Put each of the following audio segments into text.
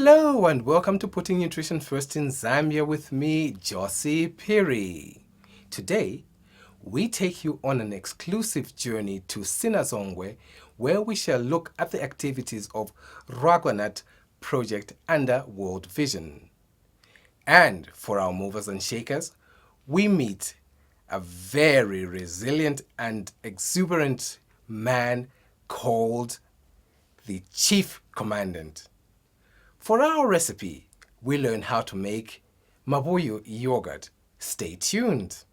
Hello and welcome to Putting Nutrition First in Zambia with me, Josie Piri. Today, we take you on an exclusive journey to Sinazongwe, where we shall look at the activities of RAGWA project under World Vision. And for our movers and shakers, we meet a very resilient and exuberant man called the Chief Commandant. For our recipe, we learn how to make mabuyu yogurt. Stay tuned.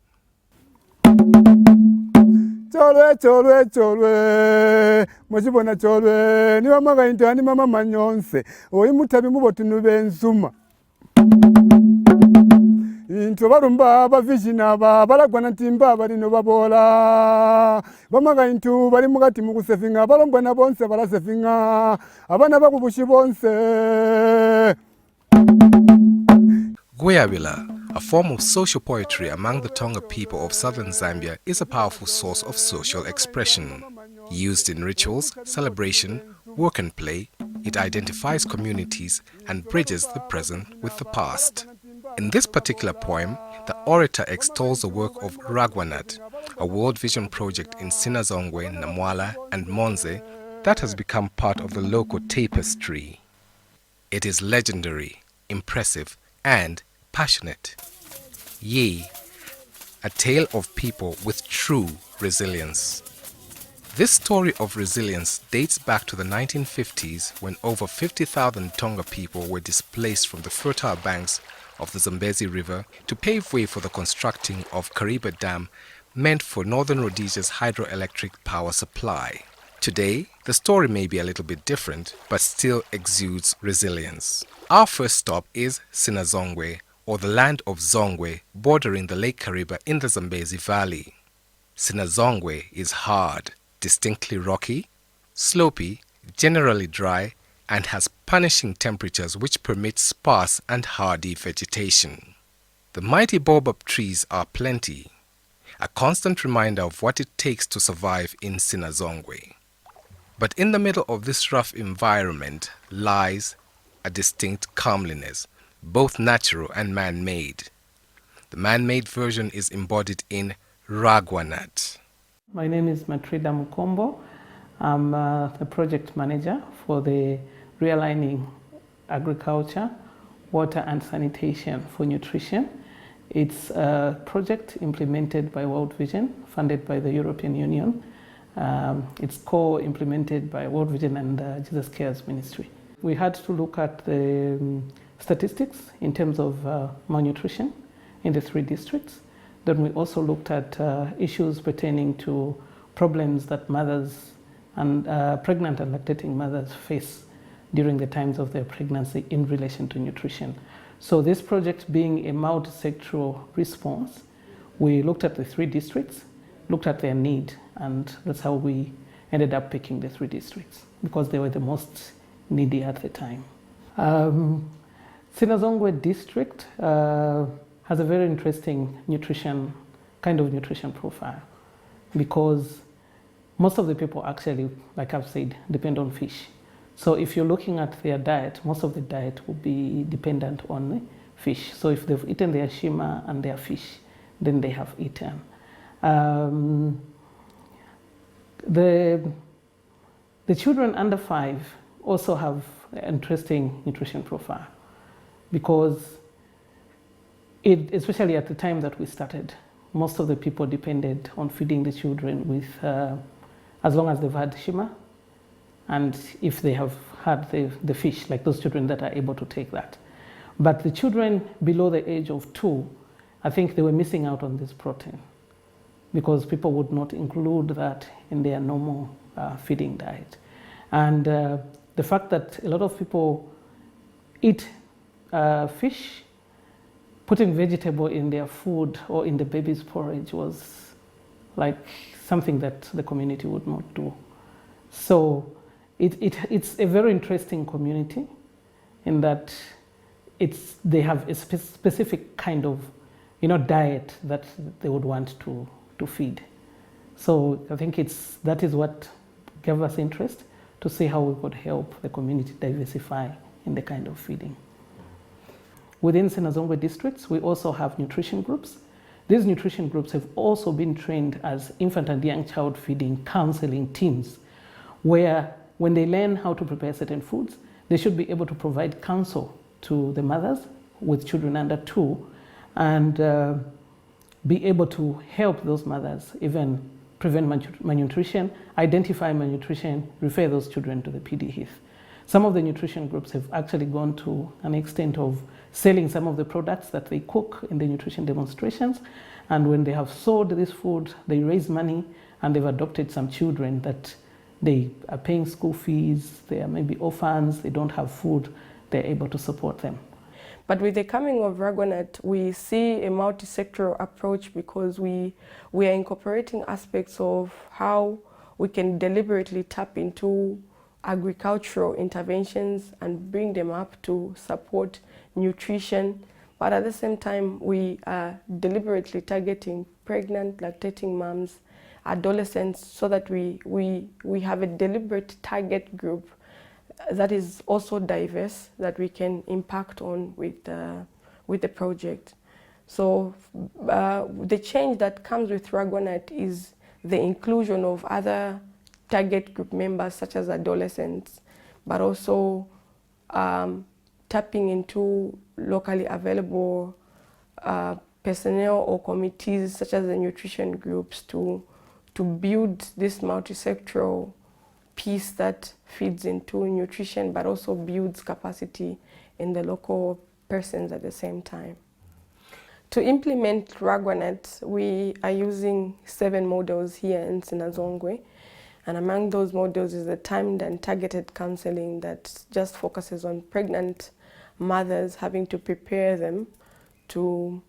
Cholwe cholwe cholwe muchibona cholwe niba magainto ani mama manyonse oyimutabi mubotunu benzuma into barumba bavishina baragwana ntimba bali no babola bamagainto bali mugati mukusefinga balombwa na bonse barasefinga abana bakubushi bonse. Guyabila, a form of social poetry among the Tonga people of southern Zambia, is a powerful source of social expression. Used in rituals, celebration, work and play, it identifies communities and bridges the present with the past. In this particular poem, the orator extols the work of RAGWA, a World Vision project in Sinazongwe, Namwala and Monze that has become part of the local tapestry. It is legendary, impressive and passionate. Yea, a tale of people with true resilience. This story of resilience dates back to the 1950s when over 50,000 Tonga people were displaced from the fertile banks of the Zambezi River to pave way for the constructing of Kariba Dam, meant for Northern Rhodesia's hydroelectric power supply. Today, the story may be a little bit different, but still exudes resilience. Our first stop is Sinazongwe, or the land of Zongwe, bordering the Lake Kariba in the Zambezi Valley. Sinazongwe is hard, distinctly rocky, slopey, generally dry, and has punishing temperatures which permit sparse and hardy vegetation. The mighty baobab trees are plenty, a constant reminder of what it takes to survive in Sinazongwe. But in the middle of this rough environment lies a distinct calmliness, both natural and man-made. The man-made version is embodied in RAGWA. My name is Matrida Mukombo. I'm the project manager for the Realigning Agriculture, Water and Sanitation for Nutrition. It's a project implemented by World Vision, funded by the European Union. It's co-implemented by World Vision and Jesus Cares Ministry. We had to look at the statistics in terms of malnutrition in the 3 districts. Then we also looked at issues pertaining to problems that mothers and pregnant and lactating mothers face during the times of their pregnancy in relation to nutrition. So this project being a multi-sectoral response, we looked at the 3 districts, looked at their need, and that's how we ended up picking the 3 districts, because they were the most needy at the time. Sinazongwe district has a very interesting kind of nutrition profile, because most of the people actually, like I've said, depend on fish. So if you're looking at their diet, most of the diet will be dependent on fish. So if they've eaten their shima and their fish, then they have eaten. The children under 5 also have an interesting nutrition profile, because especially at the time that we started, most of the people depended on feeding the children with, as long as they've had shima, and if they have had the fish, like those children that are able to take that. But the children below the age of 2, I think they were missing out on this protein, because people would not include that in their normal feeding diet. And the fact that a lot of people eat fish, putting vegetable in their food or in the baby's porridge was like something that the community would not do. So it's a very interesting community in that they have a specific kind of diet that they would want to feed. So I think that is what gave us interest, to see how we could help the community diversify in the kind of feeding. Within Sinazongwe districts, we also have nutrition groups. These nutrition groups have also been trained as infant and young child feeding counseling teams, where when they learn how to prepare certain foods, they should be able to provide counsel to the mothers with children under 2 and be able to help those mothers even prevent malnutrition, identify malnutrition, refer those children to the PD-HIF. Some of the nutrition groups have actually gone to an extent of selling some of the products that they cook in the nutrition demonstrations. And when they have sold this food, they raise money and they've adopted some children that they are paying school fees, they are maybe orphans, they don't have food, they're able to support them. But with the coming of RAGWA, we see a multi-sectoral approach because we are incorporating aspects of how we can deliberately tap into agricultural interventions and bring them up to support nutrition. But at the same time, we are deliberately targeting pregnant, lactating moms, adolescents, so that we have a deliberate target group that is also diverse that we can impact on with the project. So the change that comes with RAGWA is the inclusion of other target group members such as adolescents, but also tapping into locally available personnel or committees such as the nutrition groups to build this multi-sectoral piece that feeds into nutrition but also builds capacity in the local persons at the same time. To implement RAGWA, we are using 7 models here in Sinazongwe, and among those models is the timed and targeted counseling that just focuses on pregnant mothers, having to prepare them to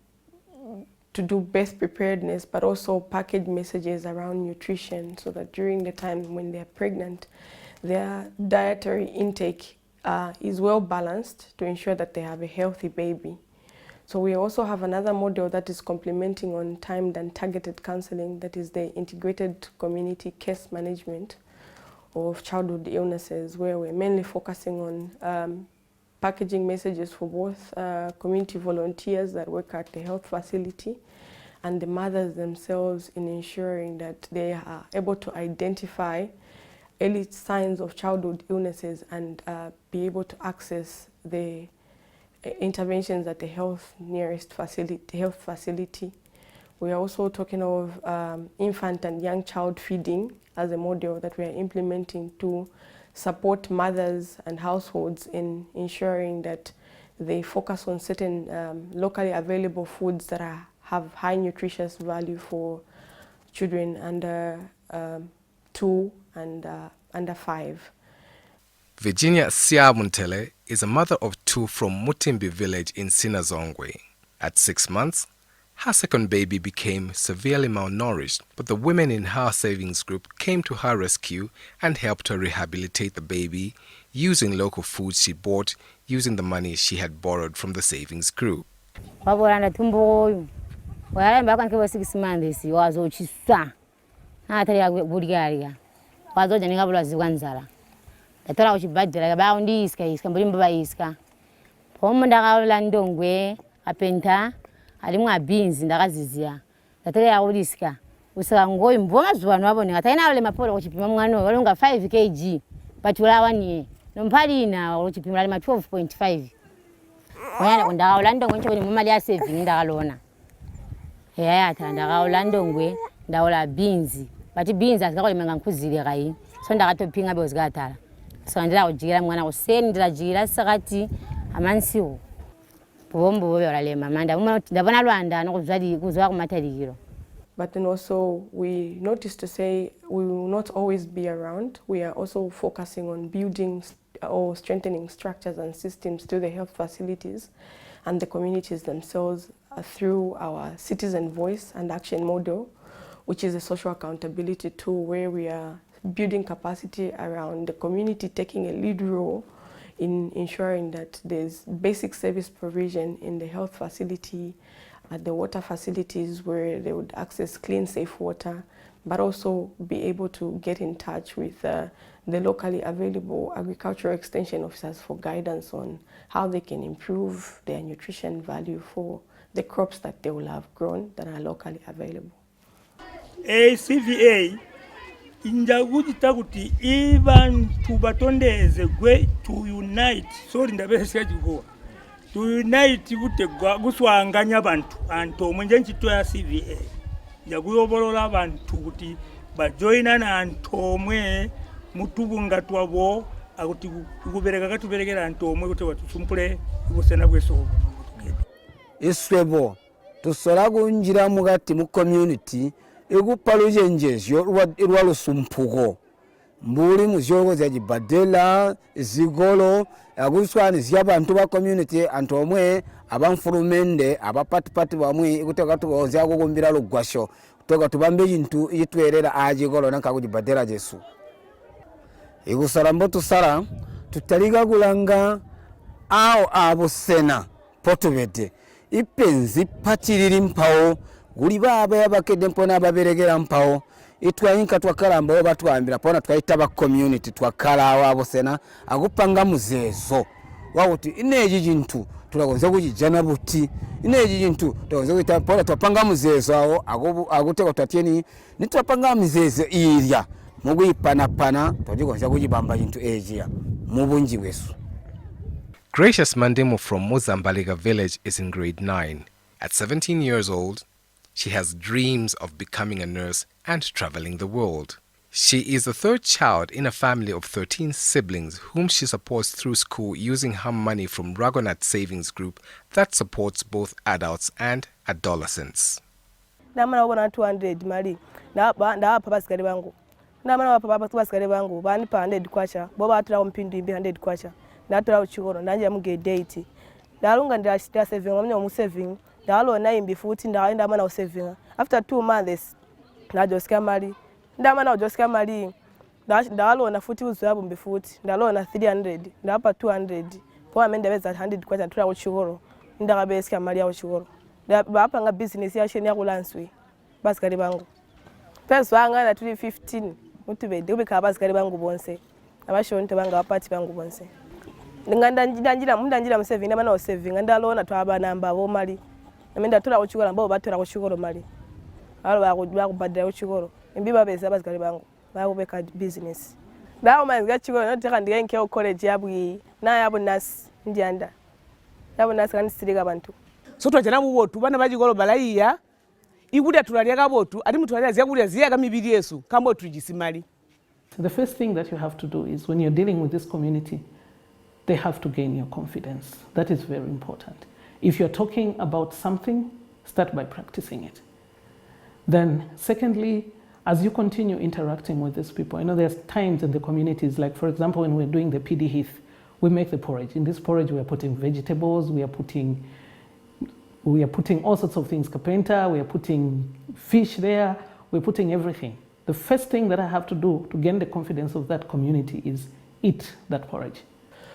do birth preparedness, but also package messages around nutrition so that during the time when they're pregnant, their dietary intake is well balanced to ensure that they have a healthy baby. So we also have another model that is complementing on timed and targeted counseling, that is the integrated community case management of childhood illnesses, where we're mainly focusing on packaging messages for both community volunteers that work at the health facility and the mothers themselves, in ensuring that they are able to identify early signs of childhood illnesses and be able to access the interventions at the nearest health facility. We are also talking of infant and young child feeding as a model that we are implementing to support mothers and households in ensuring that they focus on certain locally available foods that have high nutritious value for children under 2 and under 5. Virginia Siamuntele is a mother of 2 from Mutimbi village in Sinazongwe. At 6 months, her second baby became severely malnourished, but the women in her savings group came to her rescue and helped her rehabilitate the baby using local foods she bought using the money she had borrowed from the savings group. alimwa beans ndakazizia tatele ya uliska usaka ngoyi mbonga zuwa nwabone ngataina wale mapolo kuchipima mwana walonga 5 kg patula wani nompali na kuchipima wale 12.5 mwana ndakaula ndongo ni mumali ya saving ndakalona yaya ndakaula ndongwe ndaula beans bati beans azikakole mangakuzile kai so ndakatopinga bezikatala so ndira kujira mwana kuseni ndira sakati amansiwo. But then also we noticed to say we will not always be around. We are also focusing on building or strengthening structures and systems to the health facilities and the communities themselves through our citizen voice and action model, which is a social accountability tool where we are building capacity around the community taking a lead role in ensuring that there's basic service provision in the health facility at the water facilities where they would access clean, safe water, but also be able to get in touch with the locally available agricultural extension officers for guidance on how they can improve their nutrition value for the crops that they will have grown that are locally available. CVA injagujita kuti even tubatondeze gwe to unite sorry ndabesya jikuwa to unite kuti guswanganya abantu anto mwenje nchito ya CVA jaguyobolola abantu kuti bajoina na antomwe mutubunga twabo akuti kubereka katuberekera antomwe kuti watusumpule ubusena bweso iswebo tusola kunjira mugati mu community ekupaluje njezo irwa lusumpuko mbuli muzyogo za jibadela zigolo aguswani zyabantu ba community antomwe abamfurumende abapatipati bamwe ikuteka tugonza kugumbira lugwasho toka tubambe yintu yitwerera ajigolo nanka kujibadela jesu igusala mbotu sala tutaliga gulanga ao abusena potubete ipenzi patiriri mpawo guli baba yabakede mpona ababeregera mpawo itwayinka twakalamba batwambira pona twayita ba community twakala abusena agupanga muzezo wawuti ineji jintu tulagonza kujijana buti ineji jintu tulagonza kuita pona twapanga muzezo awo aguteko twatieni nitwapanga muzezo irya muguyipana twajigonza kujibamba jintu ejia mubunji wesu. Gracious Mandemo from Mozambique village is in grade 9. At 17 years old, she has dreams of becoming a nurse and traveling the world. She is the third child in a family of 13 siblings whom she supports through school using her money from RAGWA savings group that supports both adults and adolescents. Namana wabona 200 mali na papa basikali bangu namana papa basikali bangu bani pa 100 kwacha boba atula mpindu 100 kwacha natula uchigoro nanje muge date dalunga nda saving omnya mu saving dalo na imbi futi ndaenda mana saving after 2 months na josika mali ndamana josika mali dalo na futi uzabo mbi futi dalo na 300 ndapa 200 po amende beza 100 kwacha natula uchigoro ndakabesika mali ya uchigoro bapa nga business ya sheni ya kulanswe basikali bangu pesa wanga na 15 mutubede ubika basikali bangu bonse abashonte banga apati bangu bonse ndingandanjira mundanjira mu saving amana o saving ndalona twaba namba bo mali amenda tula uchigoro mbo batula uchigoro mali alo bakubadira uchigoro imbiba beza basikali bangu bakubeka business dawo manzi chigoro noteka ndiyenke o college yabwi na yabo nas ndianda yabo nas kan siriga bantu so twachana mu botu bana bajigolo balaiya ikuda tulalya kabotu ati mutwalya zyakulya ziyaga mibiri yesu kambo tujisimali. The first thing that you have to do is when you're dealing with this community, they have to gain your confidence. That is very important. If you're talking about something, start by practicing it. Then secondly, as you continue interacting with these people, there's times in the communities, like for example, when we're doing the PD heath, we make the porridge. In this porridge, we are putting vegetables, we are putting all sorts of things, kapenta, we are putting fish there, we're putting everything. The first thing that I have to do to gain the confidence of that community is eat that porridge.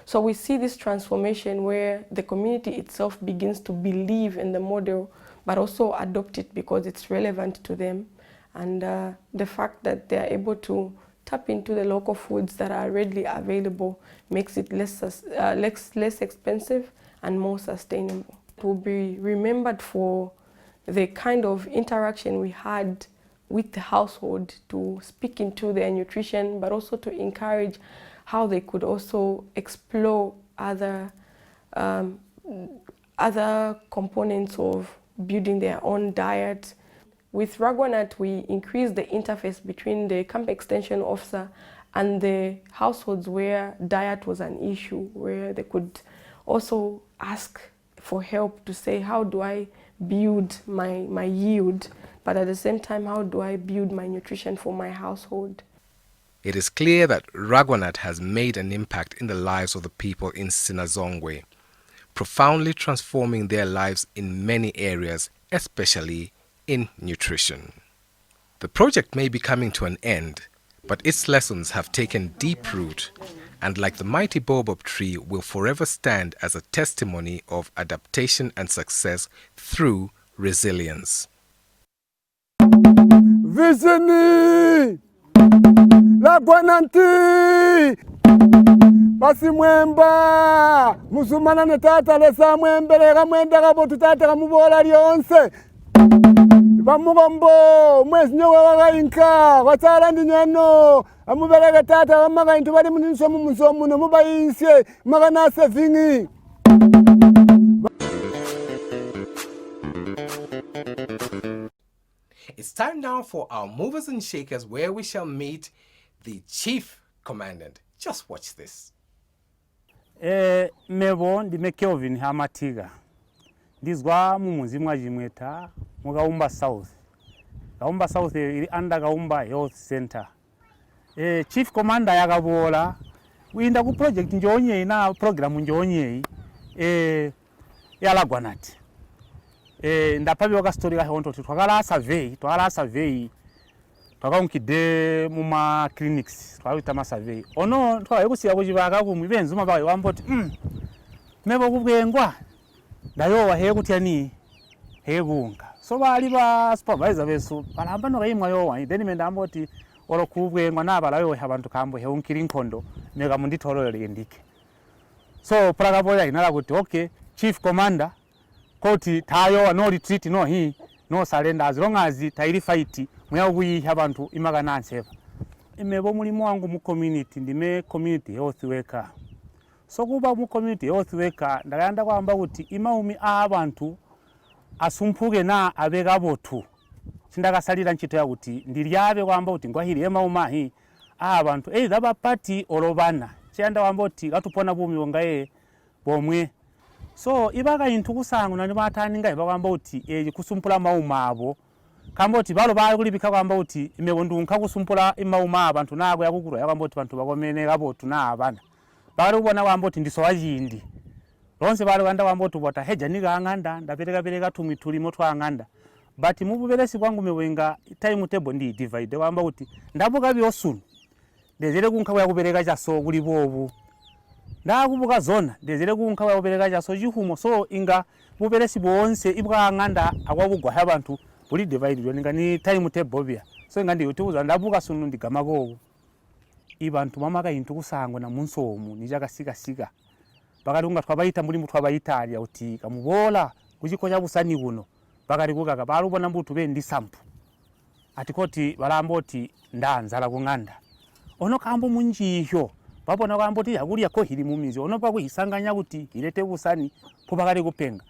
So we see this transformation where the community itself begins to believe in the model, but also adopt it because it's relevant to them. And the fact that they're able to tap into the local foods that are readily available makes it less expensive and more sustainable. It will be remembered for the kind of interaction we had with the household to speak into their nutrition, but also to encourage how they could also explore other components of building their own diet. With RAGWA, we increased the interface between the camp extension officer and the households where diet was an issue, where they could also ask for help to say, how do I build my yield, but at the same time, how do I build my nutrition for my household? It is clear that RAGWA has made an impact in the lives of the people in Sinazongwe, profoundly transforming their lives in many areas, especially in nutrition. The project may be coming to an end, but its lessons have taken deep root, and like the mighty baobab tree, will forever stand as a testimony of adaptation and success through resilience. Vishini Ragwa nanti basi mwemba musumana ne tata lesa mwembele kamwenda kabo tutata kamubola lyonse bamugombo mwezi nyowe wakainka kwatsala ndi nyano amubeleke tata bamaka into bali muninsomu munsomu no mubayisye makana saving. It's time now for our movers and shakers, where we shall meet the chief commandant. Just watch this. Mebo ndime Kelvin Hamatiga. Ndizwa mumuzi mwajimweta mugaumba South. Gaumba South ili under Gaumba Health Center. Chief Commander yagabola winda ku project njonye na program njonye ya Ragwanati. Ndapabi waka story ga honto twakala survey twakaunkide muma clinics twawita ma survey ono twayekusiya kuchibaka kumwe benzuma bawe wamboti mebo kubwengwa ndayowa he kutyani he kunga so bali ba supervisor besu balamba no kayimwa yowa then menda amboti olo kubwengwa nabala yowe abantu kambo he unkiri inkondo mega munditolole ndike so praga boya inala kuti okay chief commander koti tayo no retreat no he no surrender as long as tairi fight muyakuyiha abantu imaka anseva imebo mulimo wangu mu community ndime community health worker so kuba mu community health worker ndakayanda kwamba kuti imaumi abantu asumphuke na abeka botu sindakasalira ntchito ya kuti ndilyabe kwamba kuti ngwahiri emauma hi abantu either ba party olobana chiyanda kwamba kuti katupona bumi wongaye bomwe so ibaka inthu kusangu nani bataninga ibakamba kuti kusumpula mauma abo kamba kuti balo bali kulipika kwamba kuti imebo ndunkha kusumpula imauma abantu nako yakukuru yakamba kuti bantu bakomene kabotu na abana bali kubona kwamba kuti ndiso wajindi lonse bali kwanda kwamba kuti bota heja nika anganda ndapereka tumitulimo twanganda but mububelesi kwangu mewenga time table ndi divide kwamba kuti ndabuka byosunu ndezere kunkha yakupereka chaso kulipobu ndakubuka zona ndezere kunkha yakupereka chaso chihumo so inga bubelesi bonse ibwanganda akwabugwa abantu buli divide yoninga ni time table bya so inga ndi utuza ndabuka sunu ndigamako ibantu mamaka into kusango na munsomu nijakasika bakalunga twabayita muri mutwabayitalia uti kamubola kuchikocha busani kuno bakali kukaka balubona mbutu bendi sampu atikoti balamboti ndanzala kunganda ono kambo munjihyo babona kwamboti yakulya ko hili mumizi ono pakuhisanganya kuti ilete busani kubakali kupenga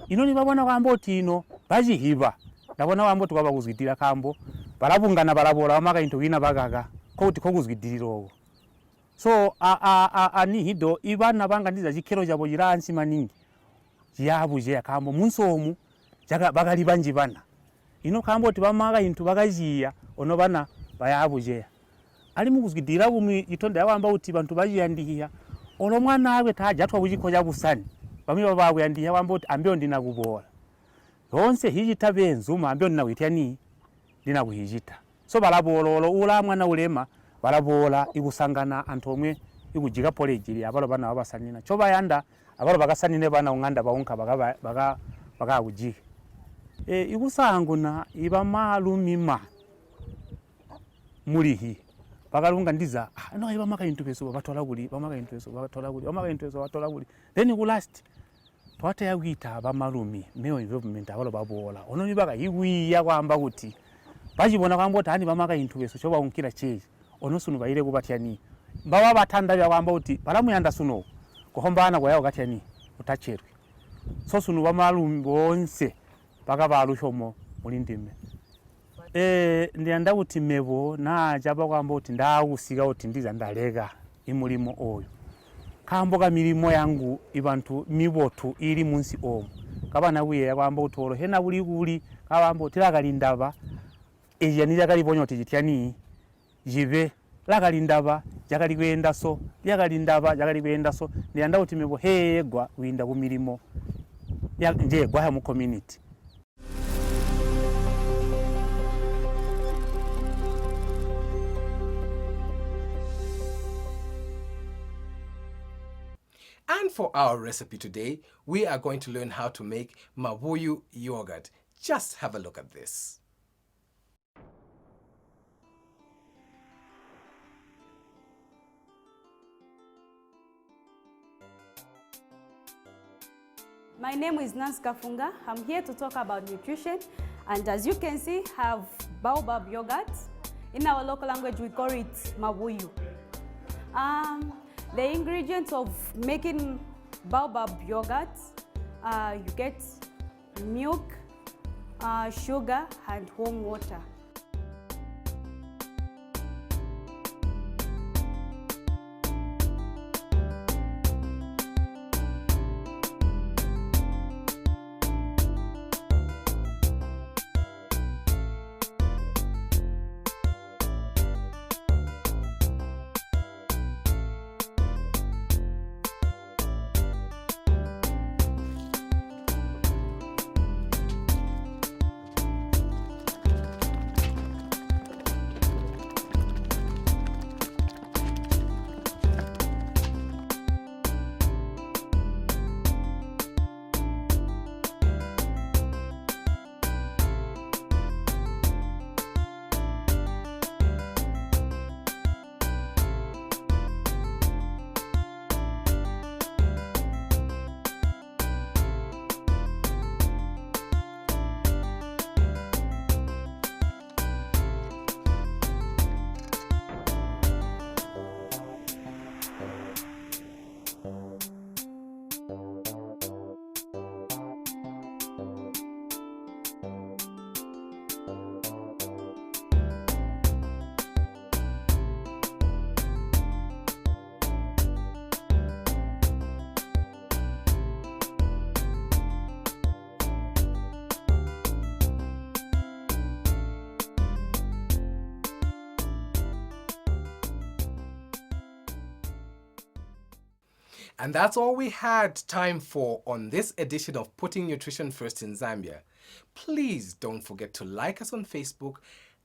ino ni babona kwamboti ino bajihiba ndabona kwamboti kwaba kuzwitira kambo balabungana balabola amaka into wina bakaka kuti kokuzwidiriro so ani hido ibana banga ndiza chikero chabo jiransi maningi yabuje yakambo munsomu jaga bakali banji bana ino kambo tibamaka into bakajiya ono bana bayabuje ali mukuzwidira bumi itonda yawamba uti bantu bajiyandiya ono mwana awe tajatwa kuchiko cha busani bamwe bawe yandiya wamba uti ambyo ndinakubola yonse hijita benzuma ambyo ndinakuityani ndinakuhijita so balabololo ula mwana ulema balabola ikusangana antu omwe ikujika polejili abalo bana babasanina choba yanda abalo bakasanine bana unganda baunka baka kujika ikusanguna iba malumima mulihi bakalunga ndiza no iba maka into beso batola kuli bamaka into beso batola kuli then ku last twate yakwita bamalumi meyo involvement abalo babola ono ibaka yiwiya kwamba kuti bajibona kwamba tani bamaka into beso choba unkira cheji ono sunu bayire kubatyani baba batanda bya kwamba uti balamuyanda suno kuhombana kwa yawo katyani utacherwe so sunu bamalumi bonse baka balushomo mulindime ndiyanda kuti mebo na jaba kwamba uti ndawusika uti ndiza ndaleka imulimo oyo kambo ka milimo yangu ibantu mibotu iri munsi omo kabana wiye kwamba utolo hena buli kuli kabamba utilakalindaba ejanija kaliponyo tijityani jibe lakalindaba jakali kwenda so yakalindaba jakali kwenda so ndiyanda kuti mebo hegwa winda ku milimo ya nje gwa mu community. And for our recipe today, we are going to learn how to make mabuyu yogurt. Just have a look at this. My name is Nance Kafunga. I'm here to talk about nutrition, and as you can see, I have baobab yogurt. In our local language, we call it mabuyu. The ingredients of making baobab yogurt, you get milk, sugar, and warm water. And that's all we had time for on this edition of Putting Nutrition First in Zambia. Please don't forget to like us on Facebook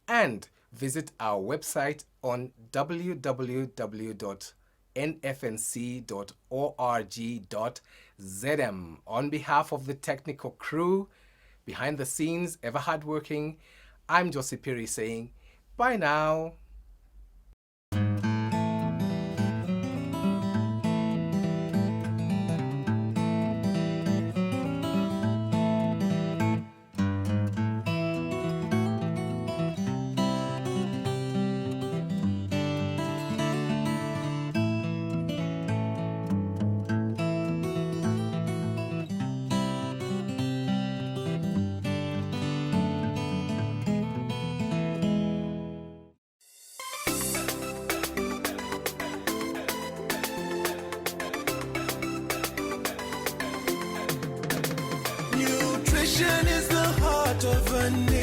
and visit our website on www.nfnc.org.zm. On behalf of the technical crew, behind the scenes, ever hardworking, I'm Josie Piri saying bye now. Nutrition is the heart of a nation.